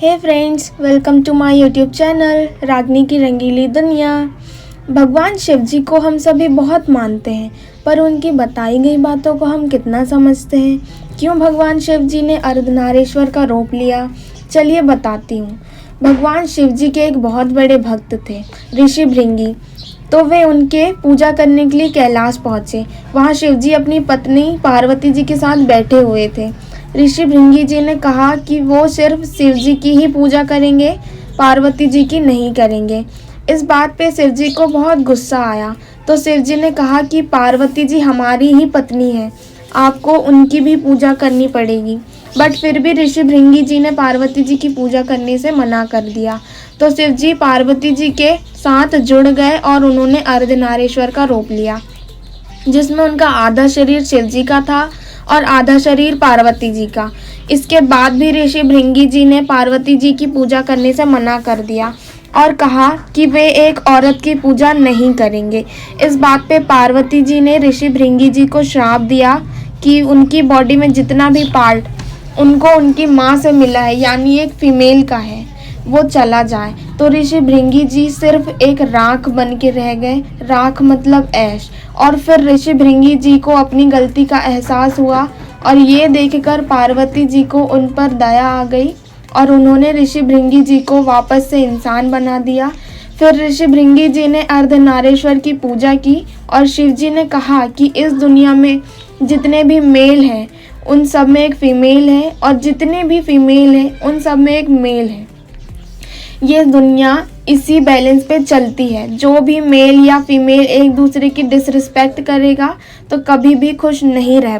Hey friends, welcome to my YouTube channel Ragini की रंगीली दुनिया। भगवान शिव जी को हम सभी बहुत मानते हैं, पर उनकी बताई गई बातों को हम कितना समझते हैं। क्यों भगवान शिव जी ने अर्धनारीश्वर का रूप लिया, चलिए बताती हूँ। भगवान शिव जी के एक बहुत बड़े भक्त थे, ऋषि भृंगी। तो वे उनके पूजा करने के लिए कैलाश पहुँचे। वहाँ शिव जी अपनी पत्नी पार्वती जी के साथ बैठे हुए थे। ऋषि भृंगी जी ने कहा कि वो सिर्फ शिव जी की ही पूजा करेंगे, पार्वती जी की नहीं करेंगे। इस बात पे शिव जी को बहुत गुस्सा आया। तो शिव जी ने कहा कि पार्वती जी हमारी ही पत्नी है, आपको उनकी भी पूजा करनी पड़ेगी। बट फिर भी ऋषि भृंगी जी ने पार्वती जी की पूजा करने से मना कर दिया। तो शिव जी पार्वती जी के साथ जुड़ गए और उन्होंने अर्धनारीश्वर का रूप लिया, जिसमें उनका आधा शरीर शिव जी का था और आधा शरीर पार्वती जी का। इसके बाद भी ऋषि भृंगी जी ने पार्वती जी की पूजा करने से मना कर दिया और कहा कि वे एक औरत की पूजा नहीं करेंगे। इस बात पे पार्वती जी ने ऋषि भृंगी जी को श्राप दिया कि उनकी बॉडी में जितना भी पार्ट उनको उनकी माँ से मिला है, यानी एक फीमेल का है, वो चला जाए। तो ऋषि भृंगी जी सिर्फ एक राख बन के रह गए। राख मतलब ऐश। और फिर ऋषि भृंगी जी को अपनी गलती का एहसास हुआ और ये देखकर पार्वती जी को उन पर दया आ गई और उन्होंने ऋषि भृंगी जी को वापस से इंसान बना दिया। फिर ऋषि भृंगी जी ने अर्धनारीश्वर की पूजा की और शिव जी ने कहा कि इस दुनिया में जितने भी मेल हैं उन सब में एक फीमेल है और जितने भी फीमेल हैं उन सब में एक मेल है। ये दुनिया इसी बैलेंस पे चलती है। जो भी मेल या फीमेल एक दूसरे की डिसरिस्पेक्ट करेगा तो कभी भी खुश नहीं रह